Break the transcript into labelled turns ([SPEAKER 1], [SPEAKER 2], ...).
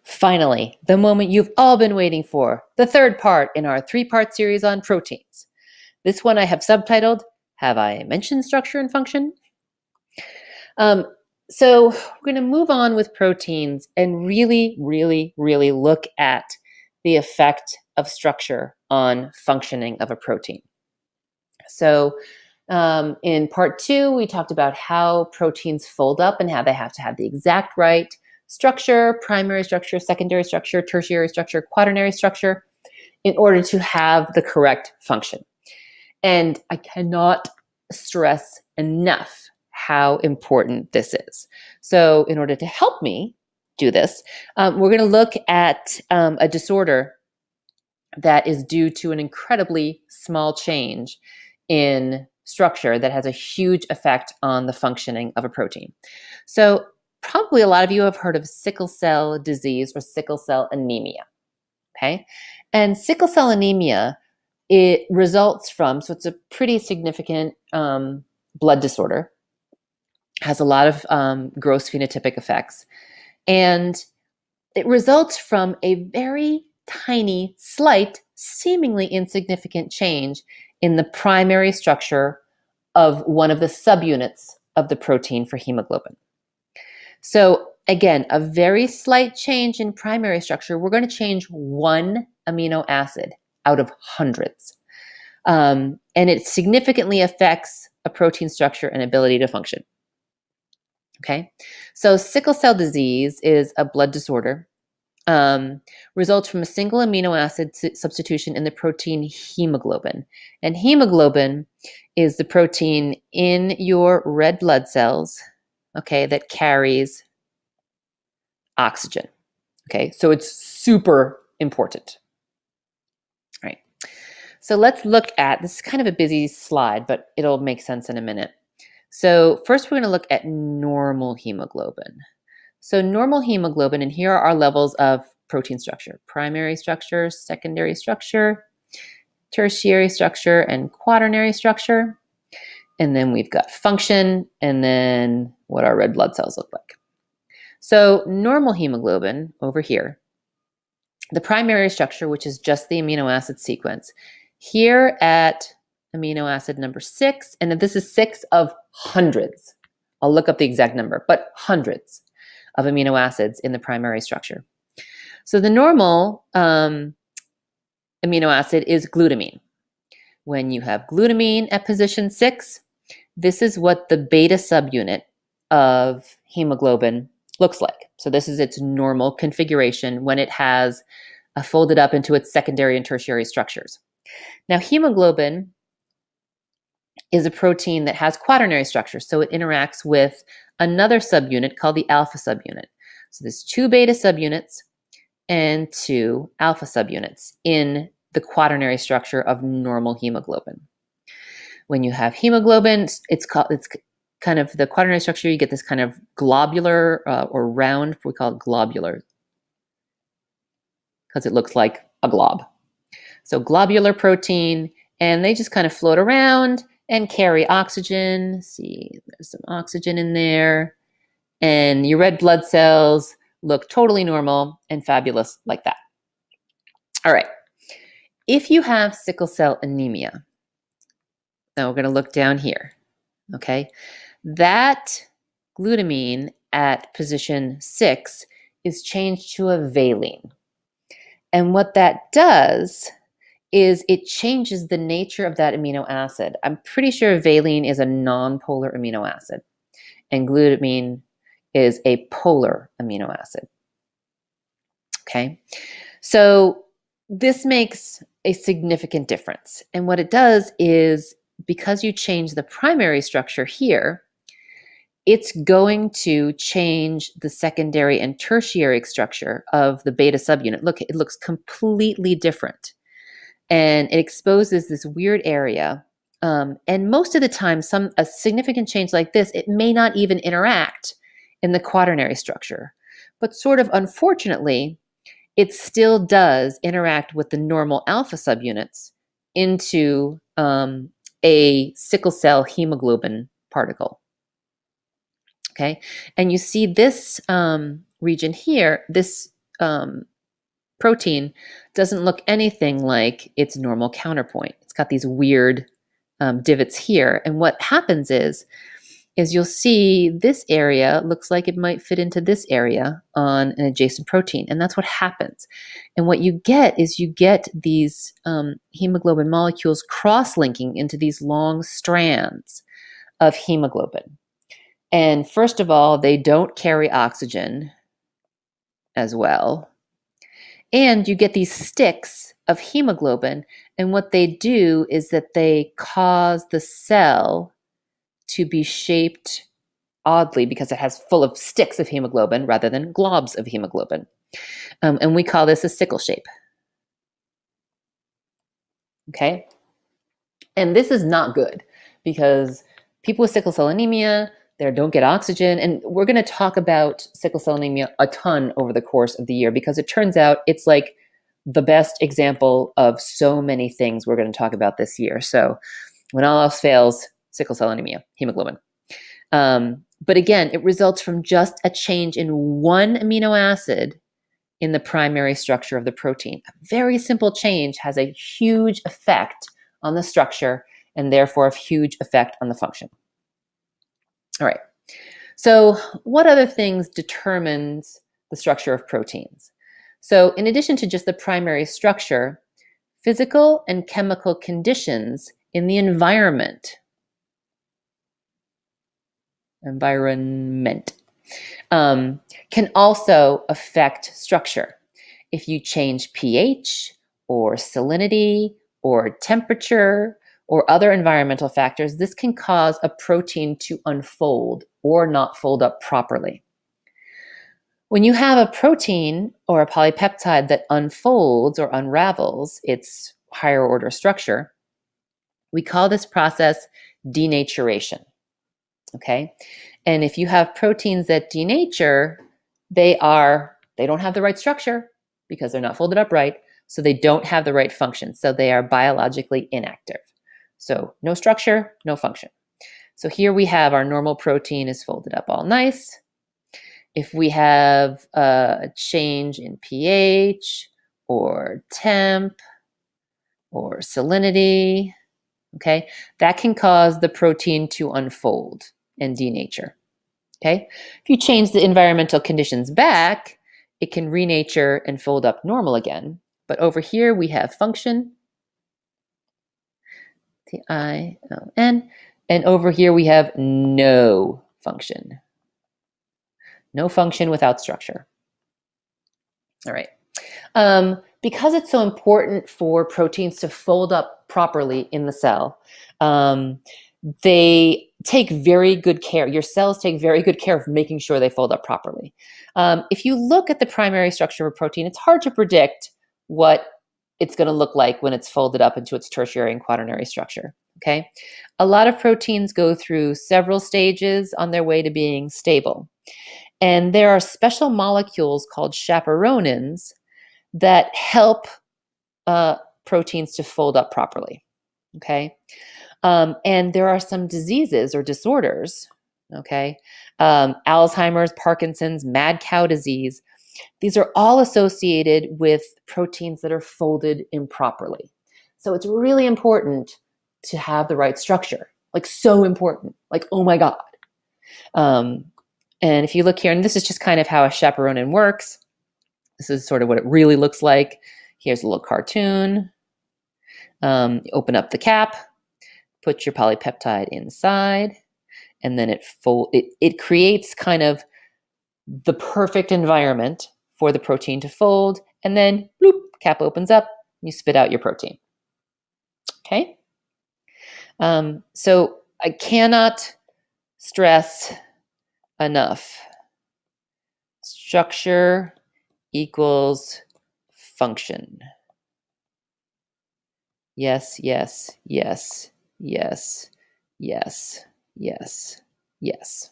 [SPEAKER 1] Finally, the moment you've all been waiting for, the third part in our 3-part series on proteins. This one I have subtitled, Have I Mentioned Structure and Function? So we're going to move on with proteins and really look at the effect of structure on functioning of a protein. So in part 2, we talked about how proteins fold up and how they have to have the exact right structure, primary structure, secondary structure, tertiary structure, quaternary structure, in order to have the correct function. And I cannot stress enough how important this is. So in order to help me do this, we're going to look at a disorder that is due to an incredibly small change in structure that has a huge effect on the functioning of a protein. So probably a lot of you have heard of sickle cell disease or sickle cell anemia. Okay? And sickle cell anemia, it results from, so it's a pretty significant blood disorder, has a lot of gross phenotypic effects, and it results from a very tiny, slight, seemingly insignificant change in the primary structure of one of the subunits of the protein for hemoglobin. So again, a very slight change in primary structure. We're going to change one amino acid out of hundreds. And it significantly affects a protein structure and ability to function. Okay, so sickle cell disease is a blood disorder. Results from a single amino acid substitution in the protein hemoglobin. And hemoglobin is the protein in your red blood cells, okay, that carries oxygen. Okay, so it's super important. All right, so let's look at, this is kind of a busy slide, but it'll make sense in a minute. So first we're going to look at normal hemoglobin. So normal hemoglobin, and here are our levels of protein structure: primary structure, secondary structure, tertiary structure, and quaternary structure. And then we've got function, and then what our red blood cells look like. So normal hemoglobin over here, the primary structure, which is just the amino acid sequence, here at amino acid number 6, and this is 6 of hundreds. I'll look up the exact number, but hundreds of amino acids in the primary structure. So the normal amino acid is glutamine. When you have glutamine at position 6, this is what the beta subunit of hemoglobin looks like. So this is its normal configuration when it has folded up into its secondary and tertiary structures. Now hemoglobin is a protein that has quaternary structure, so it interacts with another subunit called the alpha subunit. So there's 2 beta subunits and 2 alpha subunits in the quaternary structure of normal hemoglobin. When you have hemoglobin, it's kind of the quaternary structure, you get this kind of globular or round, we call it globular, because it looks like a glob. So globular protein, and they just kind of float around and carry oxygen. See, there's some oxygen in there. And your red blood cells look totally normal and fabulous like that. All right. If you have sickle cell anemia, now we're going to look down here, okay? That glutamine at position 6 is changed to a valine. And what that does is it changes the nature of that amino acid. I'm pretty sure valine is a non-polar amino acid, and glutamine is a polar amino acid. Okay, so this makes a significant difference. And what it does is, because you change the primary structure here, it's going to change the secondary and tertiary structure of the beta subunit. Look, it looks completely different. And it exposes this weird area. And most of the time, a significant change like this, it may not even interact in the quaternary structure. But sort of unfortunately, it still does interact with the normal alpha subunits into a sickle cell hemoglobin particle. Okay, and you see this region here, this protein doesn't look anything like its normal counterpoint. It's got these weird divots here. And what happens is you'll see this area looks like it might fit into this area on an adjacent protein. And that's what happens. And what you get is you get these hemoglobin molecules cross-linking into these long strands of hemoglobin. And first of all, they don't carry oxygen as well. And you get these sticks of hemoglobin. And what they do is that they cause the cell to be shaped oddly because it has full of sticks of hemoglobin rather than globs of hemoglobin. And we call this a sickle shape. Okay? And this is not good because people with sickle cell anemia, they don't get oxygen. And we're going to talk about sickle cell anemia a ton over the course of the year because it turns out it's like the best example of so many things we're going to talk about this year. So when all else fails, sickle cell anemia, hemoglobin. But again, it results from just a change in one amino acid in the primary structure of the protein. A very simple change has a huge effect on the structure and therefore a huge effect on the function. All right. So what other things determines the structure of proteins? So in addition to just the primary structure, physical and chemical conditions in the environment can also affect structure. If you change pH or salinity or temperature or other environmental factors, this can cause a protein to unfold or not fold up properly. When you have a protein or a polypeptide that unfolds or unravels its higher order structure, we call this process denaturation. Okay? And if you have proteins that denature, they don't have the right structure because they're not folded up right, so they don't have the right function. So they are biologically inactive. So no structure, no function. So here we have our normal protein is folded up all nice. If we have a change in pH or temp or salinity, okay, that can cause the protein to unfold and denature. Okay, if you change the environmental conditions back, it can renature and fold up normal again. But over here we have function, T-I-O-N, and over here we have no function. No function without structure. All right. Because it's so important for proteins to fold up properly in the cell, they take very good care. Your cells take very good care of making sure they fold up properly. If you look at the primary structure of a protein, it's hard to predict what it's going to look like when it's folded up into its tertiary and quaternary structure. Okay, a lot of proteins go through several stages on their way to being stable. And there are special molecules called chaperonins that help proteins to fold up properly. Okay. And there are some diseases or disorders, okay? Alzheimer's, Parkinson's, mad cow disease. These are all associated with proteins that are folded improperly. So it's really important to have the right structure, like so important, like, oh my God. And if you look here, and this is just kind of how a chaperonin works. This is sort of what it really looks like. Here's a little cartoon. You open up the cap, put your polypeptide inside, and then it creates kind of the perfect environment for the protein to fold, and then bloop, cap opens up, you spit out your protein. Okay? So I cannot stress enough. Structure equals function. Yes, yes, yes, yes, yes, yes, yes.